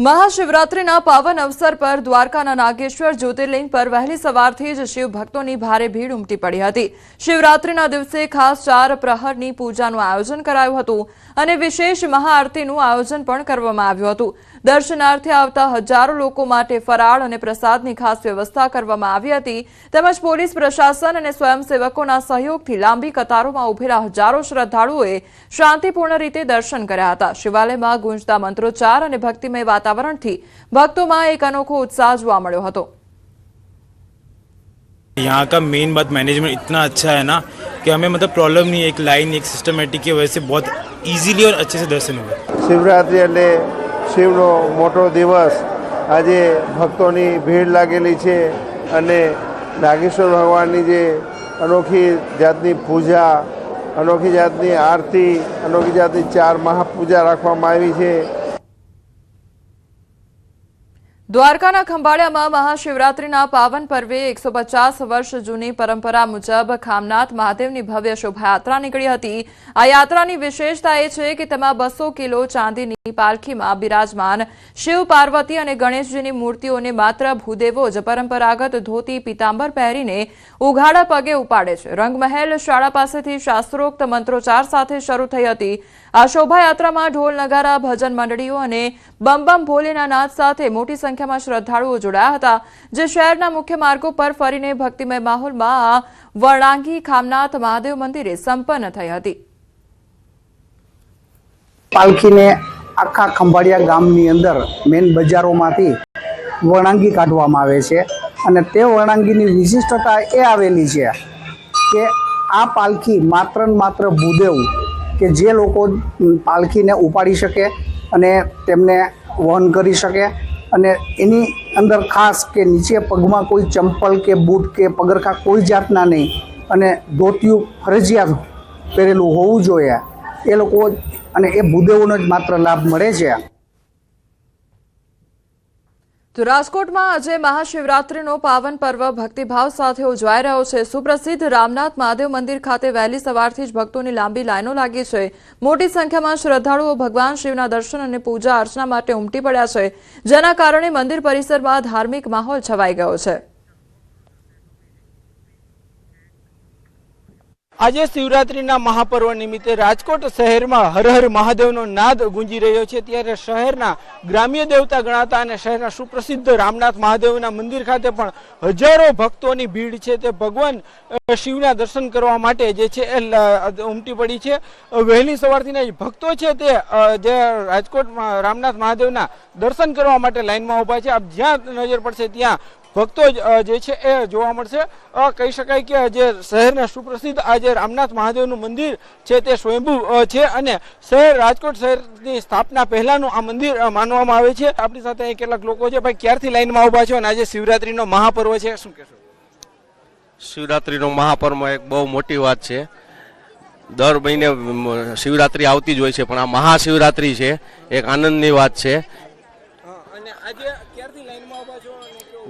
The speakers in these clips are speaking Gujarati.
महाशिवरात्रिना पावन अवसर पर द्वारकाना नागेश्वर ज्योतिर्लिंग पर वહેલી સવારથી જ શિવ ભક્તોની ભારે ભીડ ઉમટી પડી હતી। શિવરાત્રિના દિવસે ખાસ 4 પ્રહરની પૂજાનું આયોજન કરાયું હતું અને વિશેષ મહાઆરતીનું આયોજન પણ કરવામાં આવ્યું હતું। દર્શનાર્થે આવતા હજારો લોકો માટે ફરાળ અને પ્રસાદની ખાસ વ્યવસ્થા કરવામાં આવી હતી। તેમજ પોલીસ પ્રશાસન અને સ્વયંસેવકોના સહયોગથી લાંબી કતારોમાં ઉભેલા હજારો શ્રદ્ધાળુઓએ શાંતિપૂર્ણ રીતે દર્શન કર્યા હતા। શિવાલયમાં ગુંજતા મંત્રોચ્ચાર અને ભક્તિમય वातावरण थी भक्तों में एक अनोखो उत्साह जुआ मळ्यो हतो। यहाँ का मेन बात मैनेजमेंट इतना अच्छा है ना कि हमें मतलब प्रॉब्लम नहीं है, एक लाइन एक सिस्टमेटिक की वजह से बहुत इजीली और अच्छे से दर्शन हुए। शिवरात्रि એટલે શિવનો મોટો દિવસ આજે ભક્તોની ભીડ લાગેલી છે અને નાગેશ્વર ભગવાનની જે અનોખી જાતની પૂજા, અનોખી જાતની આરતી, અનોખી જાતની 4 મહાપૂજા રાખવામાં આવી છે। द्वारकाना खंभाळियामां महाशिवरात्रिना पावन पर्वे 150 वर्ष जूनी परंपरा मुजब खामनाथ महादेवनी भव्य शोभायात्रा निकળી હતી। आ यात्रानी विशेषता ए छे के तेमां 200 किलो चांदीनी पालखीमां बिराजमान शिव पार्वती અને ગણેશજીની મૂર્તિઓને માત્ર ભૂદેવો જ પરંપરાગત ધોતી પીતાંબર પહેરીને ઉઘાડા પગે ઉપાડે છે। રંગમહેલ શાળા પાસેથી શાસ્ત્રોક્ત મંત્રોચ્ચાર સાથે શરૂ થઈ હતી। આ શોભાયાત્રામાં ઢોલ નગારા ભજન મંડળીઓ અને બમ બમ ભોલેના નાદ સાથે મોટી સંખ્યામાં શ્રદ્ધાળુઓ જોડાયા હતા, જે શહેરના મુખ્ય માર્ગો પર ફરીને ભક્તિમય માહોલમાં વર્ણાંગી ખામનાથ મહાદેવ મંદિરે સંપન્ન થઈ હતી। પાલખીને આખા ખંભાળિયા ગામની અંદર મેન બજારોમાંથી વર્ણાંગી કાઢવામાં આવે છે અને તે વર્ણાંગીની વિશિષ્ટતા એ આવેલી છે કે આ પાલખી માત્ર ને માત્ર ભૂદેવ કે જે લોકો પાલખીને ઉપાડી શકે અને તેમને વહન કરી શકે અને એની અંદર ખાસ કે નીચે પગમાં કોઈ ચંપલ કે બૂટ કે પગરખા કોઈ જાતના નહીં અને ધોતિયું ફરજિયાત પહેરેલું હોવું જોઈએ। એ લોકો અને એ ભૂદેવોનો જ માત્ર લાભ મળે છે। તો રાજકોટમાં આજે મહાશિવરાત્રિનો પાવન પર્વ ભક્તિભાવ સાથે ઉજવાઈ રહ્યો છે। સુપ્રસિદ્ધ રામનાથ મહાદેવ મંદિર ખાતે વહેલી સવારથી જ ભક્તોની લાંબી લાઈનો લાગી છે। મોટી સંખ્યામાં શ્રદ્ધાળુઓ ભગવાન શિવના દર્શન અને પૂજા અર્ચના માટે ઉમટી પડ્યા છે, જેના કારણે મંદિર પરિસરમાં ધાર્મિક માહોલ છવાઈ ગયો છે। આજે શિવરાત્રીના મહાપર્વ નિમિત્તે રાજકોટ શહેરમાં હર હર મહાદેવનો નાદ ગુંજી રહ્યો છે। ત્યારે શહેરના ગ્રામ્ય દેવતા ગણાતા અને શહેરના સુપ્રસિદ્ધ રામનાથ મહાદેવના મંદિર ખાતે પણ હજારો ભક્તોની ભીડ છે તે ભગવાન શિવના દર્શન કરવા માટે જે છે એ ઉમટી પડી છે। વહેલી સવારથી ભક્તો છે તે જે રાજકોટમાં રામનાથ મહાદેવના દર્શન કરવા માટે લાઈનમાં ઊભા છે। આપ જ્યાં નજર પડશે ત્યાં ભક્તો જે છે એ જોવા મળશે। કહી શકાય કે જે શહેરના સુપ્રસિદ્ધ આજે રામનાથ મહાદેવનું મંદિર છે તે સ્વયંભૂ છે અને શહેર રાજકોટ શહેરની સ્થાપના પહેલાનું આ મંદિર માનવામાં આવે છે। આપણી સાથે અહીં કેટલાક લોકો છે। ભાઈ, ક્યારથી લાઈનમાં ઊભા છો અને આજે શિવરાત્રીનો મહાપર્વ છે, શું કહેશો? શિવરાત્રીનો મહાપર્વ એક બહુ મોટી વાત છે। દર મહિને શિવરાત્રી આવતી જ હોય છે, પણ આ મહાશિવરાત્રી છે એક આનંદની વાત છે। અને આજે ક્યારથી લાઈનમાં ઊભા છો?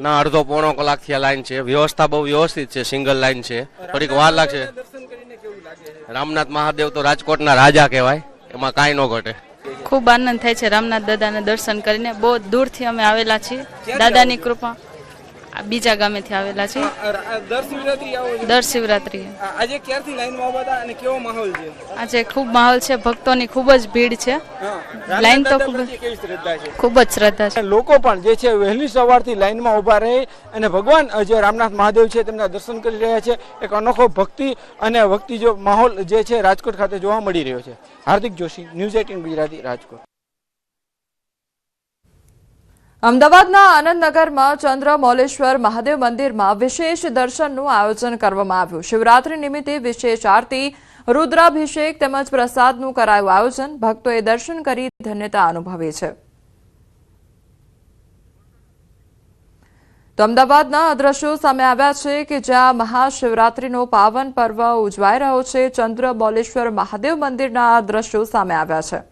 ના, અડધો પોણો કલાકથી આ લાઈન છે। વ્યવસ્થા બહુ વ્યવસ્થિત છે, સિંગલ લાઈન છે, થોડીક વાર લાગશે। દર્શન કરીને કેવું લાગે છે? રામનાથ મહાદેવ તો રાજકોટના રાજા કહેવાય, એમાં કાંઈ ન ઘટે। ખૂબ આનંદ થાય છે રામનાથ દાદાને દર્શન કરીને। બહુ દૂરથી અમે આવેલા છીએ, દાદાની કૃપા બીજા ગામેથી આવેલા છીએ। દર શિવરાત્રી આવો છો? દર શિવરાત્રી। આજે ક્યારથી લાઈનમાં ઊભા હતા અને કેવો માહોલ છે? આજે ખૂબ માહોલ છે, ભક્તોની ખૂબ જ ભીડ છે। લાઈન તો ખૂબ જ શ્રદ્ધા છે। લોકો પણ જે છે વહેલી સવારથી લાઈનમાં ઊભા રહી અને ભગવાન જે રામનાથ મહાદેવ છે તેમના દર્શન કરી રહ્યા છે। એક અનોખો ભક્તિ અને ભક્તિ જો માહોલ જે છે રાજકોટ ખાતે જોવા મળી રહ્યો છે। હાર્દિક જોશી, ન્યૂઝ 18 ગુજરાતી, રાજકોટ। અમદાવાદના આનંદનગરમાં ચંદ્રમૌલેશ્વર મહાદેવ મંદિરમાં વિશેષ દર્શનનું આયોજન કરવામાં આવ્યું। શિવરાત્રી નિમિત્તે વિશેષ આરતી, રુદ્રાભિષેક તેમજ પ્રસાદનું કરાયું આયોજન। ભક્તોએ દર્શન કરી ધન્યતા અનુભવી છે। તો અમદાવાદના દ્રશ્યો સામે આવ્યા છે કે જ્યાં મહાશિવરાત્રીનો પાવન પર્વ ઉજવાઈ રહ્યો છે। ચંદ્રમૌલેશ્વર મહાદેવ મંદિરના દ્રશ્યો સામે આવ્યા છે।